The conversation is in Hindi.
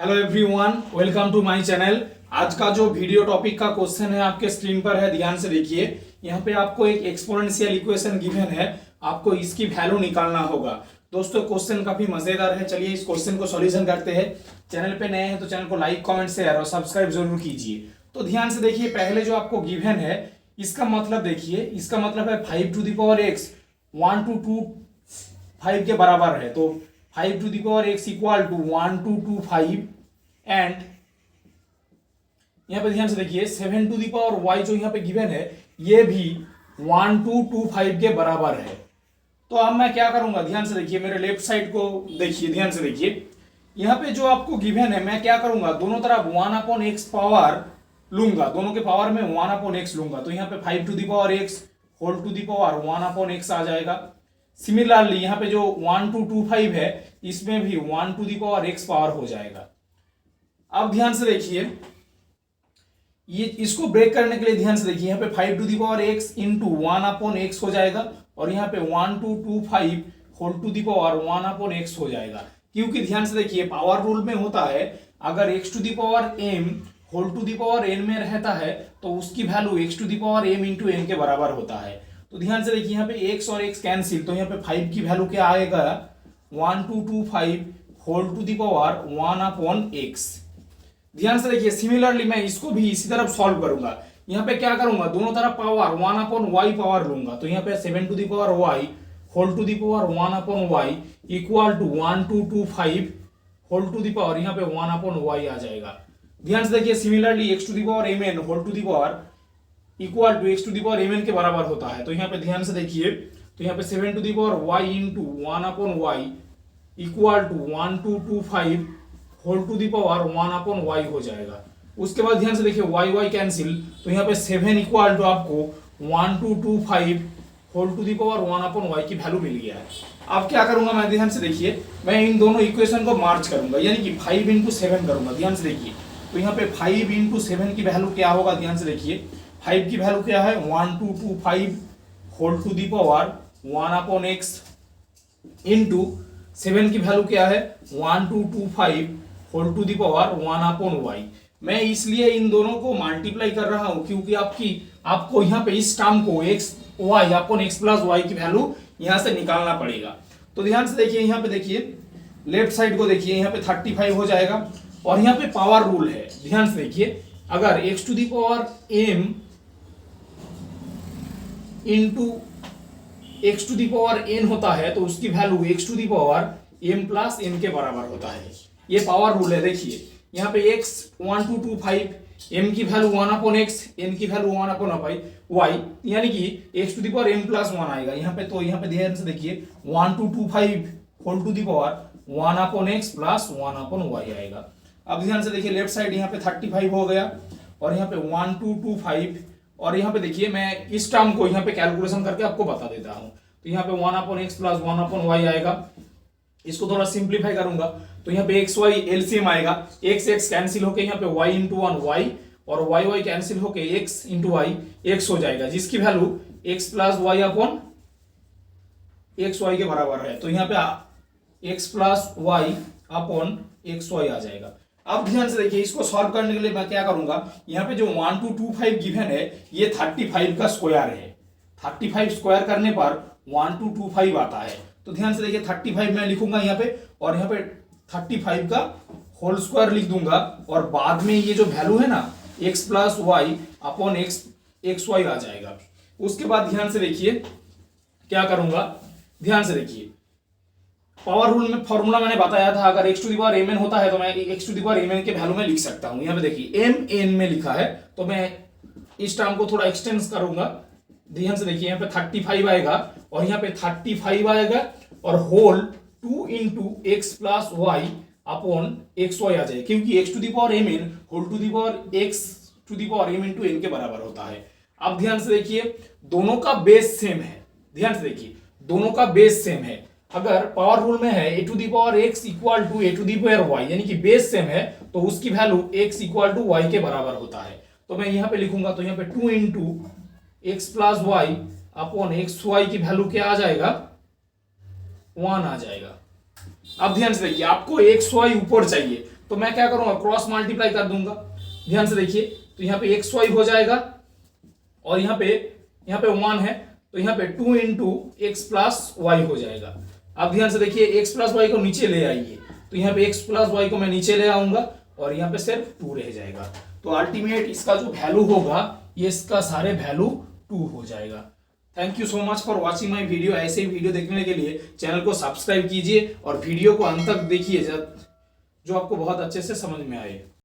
Hello everyone, welcome to my channel. आज का जो वीडियो टॉपिक का क्वेश्चन है आपके स्क्रीन पर है, ध्यान से देखिए। यहाँ पे आपको एक एक्सपोनेंशियल इक्वेशन गिवन है, आपको इसकी वैल्यू निकालना होगा। दोस्तों क्वेश्चन काफी मजेदार है, चलिए इस क्वेश्चन को सॉल्यूशन करते हैं। चैनल पे नए हैं तो चैनल को लाइक कमेंट शेयर और सब्सक्राइब जरूर कीजिए। तो ध्यान से देखिए, पहले जो आपको गिवन है इसका मतलब देखिए, इसका मतलब है 5 to the power x 1 to 2 5 के बराबर है। तो 5 to the power x equal to 1 to 2 5 and यहां पे ध्यान से देखिए 7 टू द पावर y जो यहां पे गिवन है ये भी 1 to 2 5 के बराबर है। तो अब मैं क्या करूंगा, ध्यान से देखिए, मेरे लेफ्ट साइड को देखिए, ध्यान से देखिए। यहां पे जो आपको गिवन है मैं क्या करूंगा, दोनों तरफ 1 अपॉन x पावर लूंगा, दोनों के पावर में 1 अपॉन x लूंगा। तो यहाँ पे 5 to the power x whole to the power 1 upon x आ जाएगा। सिमिलरली यहाँ पे जो 1 to 2 5 है इसमें भी 1 to the power x power हो जाएगा। अब ध्यान से देखिए, ये इसको ब्रेक करने के लिए ध्यान से देखिए, यहाँ पे 5 to the power x into 1 upon x हो जाएगा और यहाँ पे 1 to 2 5 whole to the power 1 upon x हो जाएगा। क्योंकि ध्यान से देखिए पावर रूल में होता है, अगर x to the power m whole to the power n में रहता है तो उसकी value x to the power m into n के बराबर होता है। तो ध्यान से देखिए यहाँ पे x और x कैंसिल, तो यहाँ पे 5 की वैल्यू क्या आएगा, 1 to 2 5 whole to the power 1 upon x। ध्यान से देखिए, सिमिलरली मैं इसको भी इसी तरफ सॉल्व करूंगा। यहाँ पे क्या करूंगा, दोनों तरफ पावर 1 अपॉन y पावर लूंगा। तो यहाँ पे 7 to the power y whole to the power 1 upon y equal to 1 to 2 5 whole to the power यहाँ पे 1 अपॉन y आ जाएगा। ध्यान से देखिए, similarly x to the power mn whole to the power equal to x to the power mn के बराबर होता है। तो यहाँ पे ध्यान से देखिए, तो यहाँ पे 7 to the power y into 1 upon y equal to 1 to 2 5 whole to the power 1 upon y हो जाएगा। उसके बाद ध्यान से देखिए y कैंसिल, तो यहाँ पे 7 इक्वल टू आपको 1 to 2 5 whole to the power 1 upon y की वैल्यू मिल गया है। अब क्या करूंगा मैं, ध्यान से देखिए, मैं इन दोनों इक्वेशन को मार्च करूंगा, यानी कि 5 इंटू 7 करूंगा। ध्यान से देखिए, तो यहाँ पे 5 इंटू 7 की वैल्यू क्या होगा, ध्यान से देखिए 5 की वैल्यू क्या है, 1 to 2 5 whole to the power 1 upon x into 7 की वैल्यू क्या है, 1 to 2 5 whole to the power 1 upon y। मैं इसलिए इन दोनों को मल्टीप्लाई कर रहा हूं क्योंकि आपको यहाँ पे इस टर्म को x y upon x plus y की वैल्यू यहाँ से निकालना पड़ेगा। तो ध्यान से देखिए, यहाँ पे देखिए लेफ्ट साइड को देखिए, यहाँ पे 35 हो जाएगा और यहाँ पे पावर रूल है। ध्यान से देखिए, अगर x to the power m into x to the power n होता है तो उसकी value x to the power m plus n के बराबर होता है। ये पावर रूल है। देखिए यहाँ पे x 1 to 2 5 m की वैल्यू 1 अपॉन x, n की वैल्यू 1 अपॉन y, यानी कि x to the power m plus 1 आएगा यहाँ पे। तो यहाँ पे ध्यान से देखिए 1 to 2 5 whole to the power 1 upon x plus 1 upon y आएगा। अब ध्यान से देखिए लेफ्ट साइड यहाँ पे 35 हो गया और यहाँ पे 1 to 2 5 और यहाँ पे देखिए मैं इस टर्म को यहाँ पे कैलकुलेशन करके आपको बता देता हूँ। तो यहाँ पे 1 upon x plus 1 upon y आएगा। इसको थोड़ा सिंप्लीफाई करूंगा तो यहाँ पे x y एलसीएम आएगा, x x कैंसिल होके यहाँ पे y इंटू 1 y और y y कैंसिल होके x इंटू y x हो जाएगा, जिसकी value x plus y upon x y के बराबर है। तो यहाँ पे x plus y upon x y आ जाएगा। अब ध्यान से देखिए, इसको सॉल्व करने के लिए मैं क्या करूंगा, यहाँ पे जो 1 to 2 5 गिवन है ये 35 का स्क्वायर है। 35 स्क्वायर करने पर 1 to 2 5 आता है। तो ध्यान से देखिए 35 मैं लिखूंगा यहाँ पे और यहाँ पे 35 का होल स्क्वायर लिख दूंगा और बाद में ये जो वैल्यू है ना x plus y upon x y आ जाएगा। उसके बाद ध्यान से देखिए क्या करूंगा, ध्यान से देखिए पावर रूल में फॉर्मूला मैंने बताया था, अगर x to the power mn होता है तो मैं x to the power mn के वैल्यू में लिख सकता हूं। यहाँ पे देखिए mn में लिखा है तो मैं इस टर्म को थोड़ा एक्सटेंड करूंगा। ध्यान से देखिए यहाँ पे 35 आएगा और यहाँ पे 35 आएगा और whole 2 into x plus y upon x y आ जाए, क्योंकि x to the power m n whole to the power x to the power m into n के बराबर होता है। अब ध्यान से देखिए दोनों का बेस सेम है। ध्यान से देखिए दोनों का बेस सेम है। अगर पावर रूल में है a to the power x equal to a to the power y, यानी कि बेस सेम है तो उसकी value x equal to y के बराबर होता है। तो मैं यहाँ पे लिखूंगा, तो यहाँ पे 2 into x plus y upon x y की वैल्यू क्या आ जाएगा, 1 आ जाएगा। अब ध्यान से देखिए आपको एक्स वाई ऊपर चाहिए तो मैं क्या करूंगा, क्रॉस मल्टीप्लाई कर दूंगा। ध्यान से देखिए, तो यहाँ पे एक्स वाई हो जाएगा और यहाँ पे 1 है, तो यहाँ पे 2 इंटू एक्स प्लस वाई हो जाएगा। अब ध्यान से देखिए, एक्स प्लस वाई को नीचे ले आइए, तो यहाँ पे एक्स प्लस वाई को मैं नीचे ले आऊंगा और यहाँ पे सिर्फ 2 रह जाएगा। तो अल्टीमेट इसका जो वैल्यू होगा, ये इसका सारे वैल्यू 2 हो जाएगा। Thank you so much for watching my video. ऐसे ही वीडियो देखने के लिए चैनल को सब्सक्राइब कीजिए और वीडियो को अंत तक देखिए जो आपको बहुत अच्छे से समझ में आए।